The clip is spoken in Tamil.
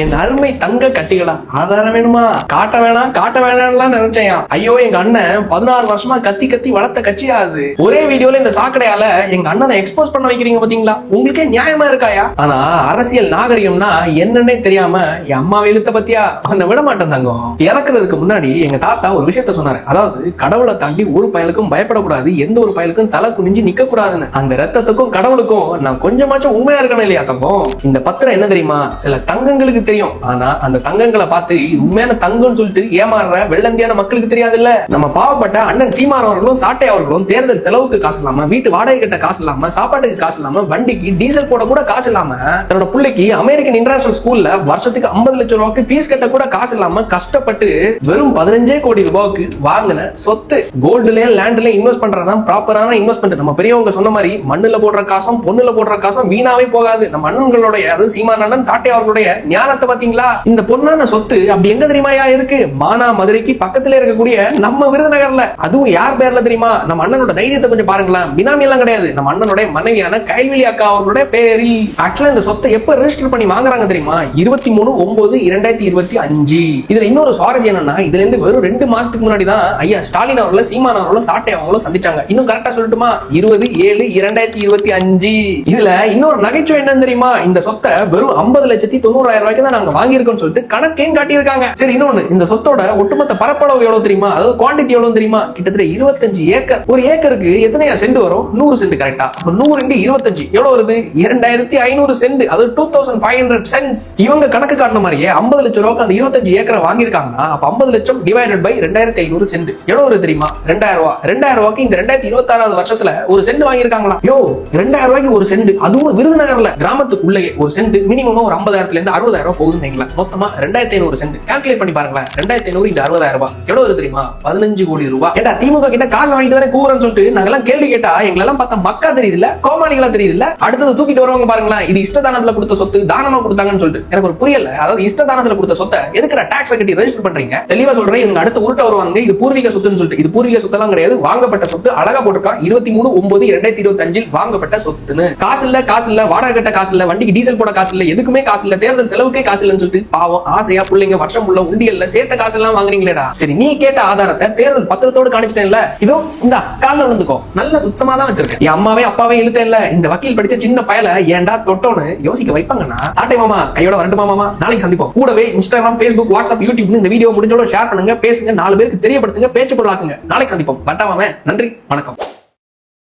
என் அருமை தங்க கட்டிகளா, ஆதாரம் வேணுமா? காட்ட வேணாம்லாம் நினைச்சேன். ஐயோ, எங்க அண்ணன் 16 வருஷமா கத்தி கத்தி வளர்த்த கட்சியா அது. ஒரே வீடியோல இந்த சாக்கடையால எங்க அண்ணனை எக்ஸ்போஸ் பண்ண வைக்கிறீங்க பாத்தீங்களா? உங்களுக்கே நியாயமா இருக்காயா? ஆனா அரசியல் நாகரிகம்னா என்னன்னே தெரியாம என் அம்மாவை இழுத்த பத்தியா அந்த விட மாட்டேன் தங்கம். இறக்குறதுக்கு முன்னாடி எங்க தாத்தா ஒரு விஷயத்த சொன்னாரு. அதாவது கடவுளை தாண்டி ஒரு பயலுக்கும் பயப்படக்கூடாது, எந்த ஒரு பயலுக்கும் தலை குனிஞ்சு நிக்க கூடாதுன்னு. அந்த ரத்தத்துக்கும் கடவுளுக்கும் நான் கொஞ்சமாச்சும் உண்மையா இருக்கணும் இல்லையா தங்கம்? இந்த பத்திரம் என்ன தெரியுமா? சில தங்கங்களுக்கு தெரியும், ஆனா அந்த தங்கங்களை பார்த்து இது உண்மையான தங்கம்னு சொல்லிட்டு ஏமாறுற வெள்ளந்தியான மக்களுக்கு தெரியாது இல்ல. நம்ம பாவப்பட்ட அண்ணன் சீமான் அவர்களும் சாட்டை அவர்களும் தேர்தல் செலவுக்கு காசு இல்லாம, வீட்டு வாடகை கட்ட காசு இல்லாம, சாப்பாட்டுக்கு காசு இல்லாம, வண்டிக்கு டீசல் போட கூட காசு இல்லாம, தன்னோட பிள்ளைக்கு அமெரிக்கன் இன்டர்நேஷனல் ஸ்கூல்ல வருஷத்துக்கு 50 லட்சம் ரூபாய்க்கு ஃபீஸ் கட்ட கூட காசு இல்லாம கஷ்டப்பட்டு வெறும் 15 கோடி ரூபாய்க்கு வாங்கின சொத்து கோல்டுல லேண்ட்ல இன்வெஸ்ட் பண்றதுதான் ப்ராப்பரான இன்வெஸ்ட்மெண்ட். நம்ம பெரியவங்க சொன்ன மாதிரி மண்ணுல போடுற காசும் பொண்ணுல போடுற காசும் வீணாவே போகாது. நம்ம அண்ணன்களுடைய, அது சீமான் அண்ணன் சாட்டை அவர்களுடைய ஞானத்தை பாத்தீங்களா? இந்த பொன்னான சொத்து அப்படி எங்க தெரியுமாயா இருக்கு? மானா மதுரைக்கு பக்கத்துல இருக்கக்கூடிய நம்ம விருதுநகர்ல. அதுவும் யார் பேர்ல தெரியுமா? நம்ம அண்ணனோட தைரியத்தை கொஞ்சம் பாருங்களேன். பினாமி எல்லாம் கிடையாது, நம்ம அண்ணனுடைய மனைவியான கைல்வெளி அக்கா அவர்களுடைய பேரில். ஆக்சுவலா இந்த சொத்தை எப்ப ரெஜிஸ்டர் பண்ணி வாங்குறாங்க தெரியுமா? 23/9/2025. இதுல இன்னொரு சுவாரஸ்யம் என்னன்னா, இதுல இருந்து வெறும் 2 மாசத்துக்கு முன்னாடி தான் ஐயா ஸ்டாலின் அவர்களும் சீமான் அவர்களும் சாட்டை அவங்களும் சந்திச்சாங்க. இன்னும் கரெக்டா சொல்லட்டுமா? 20/7/2025. இதுல இன்னொரு நகைச்சுவை என்ன தெரியுமா? இந்த சொத்தை வெறும் 50,90,000 ரூபாய்க்கு தான் நாங்க வாங்கியிருக்கோம் சொல்லிட்டு கணக்கையும் காட்டியிருக்காங்க. சரி, இன்னொன்னு, இந்த சொத்தோட ஒட்டுமொத்த பரப்பளவு எவ்வளவு தெரியுமா? அதாவது குவாண்டிட்டி எவ்வளவு தெரியுமா? கிட்டத்தட்ட 25 ஏக்கர். ஒரு ஏக்கருக்கு எத்தனை சென்ட் வரும்? 100 சென்ட். கரெக்டா? 100 × 25 எவ்வளவு வருது? 2500 சென்ட். அது 2500 சென்ட்ஸ். இவங்க கணக்கு காட்டின மாதிரியே 50 லட்சம் ரூபாய்க்கு அந்த 25 ஏக்கரை வாங்கியிருக்காங்கன்னா அப்ப 50 லட்சம் டிவைடட் பை 2500 சென்ட் எவ்வளவு வருது தெரியுமா? 2000 ரூபாய். 2000 ரூபாய்க்கு இந்த 2026 வருஷத்துல ஒரு சென்ட் வாங்கியிருக்காங்களா? யோ, 2000 ரூபாய்க்கு ஒரு சென்ட், அதுவும் விருதுநகர்ல கிராமத்துக்குள்ளே ஒரு சென்ட் மினிமம் ஒரு 50,000 இருந்து 60,000 ரூபாய் போகுதுன்னு. மொத்தமா 2500 சென்ட். கால்குலேட் பண்ணி பாருங்களேன். 2500 × 60,000 ரூபாய் எவ்வளவு வருது தெரியுமா? 15 கோடி ரூபாய். ஏடா, திமுக கிட்ட காசு வாங்கிட்டு தானே கூறன்னு சொல்லிட்டு நாங்கெல்லாம் கேள்வி கேட்டா எங்களெல்லாம் பார்த்தா மக்கா தெரியுது இல்ல, கோமாளிகளா தெரியுது இல்ல. அடுத்தது தூக்கிட்டு வருவாங்க பாருங்களேன். இது இஷ்டதானத்துல கொடுத்த சொத்து, தானமா கொடுத்தாங்கன்னு சொல்லிட்டு. எனக்கு ஒரு புரியல. அதாவது இஷ்டதானத்துல கொடுத்த சொத்தை எதுக்குடா டாக்ஸ் கட்டி ரெஜிஸ்டர் பண்றீங்க? தெளிவா சொல்றேன். இவங்க அடுத்து உருட்ட வருவாங்க, இது பூர்வீக சொத்துன்னு சொல்லிட்டு. இது பூர்வீக சொத்தெல்லாம் கிடையாது, வாங்கப்பட்ட சொத்து. அழகா போட்டிருக்கான் 23/9/2025 வாங்கப்பட்ட சொத்துன்னு. காசு இல்ல, வாடகை கட்ட காசு இல்ல, வண்டிக்கு டீசல் போட காசு இல்ல, எதுக்குமே காசு இல்ல, தேர்தல் செலவுக்கே காசு இல்லன்னு சொல்லிட்டு பாவம் ஆசையா பிள்ளைங்க வருஷம் உள்ள உண்டியல்ல சேர்த்த காசு எல்லாம் வாங்குறீங்களேடா. சரி, நீ கேட்ட ஆதாரத்தை தேர்தல் பத்திரத்தோடு காணிச்சிட்டேன்ல, இதோ இந்த கால்ல விழுந்துக்கோ. நல்ல சுத்தமா தான் வச்சிருக்கேன். என் அம்மாவே அப்பாவே இழுத்த இல்ல. இந்த வக்கீல் படிச்ச சின்ன பயல ஏன்டா தொட்டோன்னு யோசிக்க வைப்பாங்கன்னா, சாட்டை மாமா கையோட வரட்டுமா மாமா? நாளைக்கு சந்திப்போம். கூடவே இன்ஸ்டாகிராம், Facebook, வாட்ஸ்அப், யூடியூப் இந்த வீடியோ முடிஞ்சோட ஷேர் பண்ணுங்க, பேசுங்க, 4 பேருக்கு தெரியப்படுத்துங்க, பேச்சு பொருளாக்குங்க. நாளைக்கு சந்திப்போம். வட்டா மாமே. நன்றி, வணக்கம்.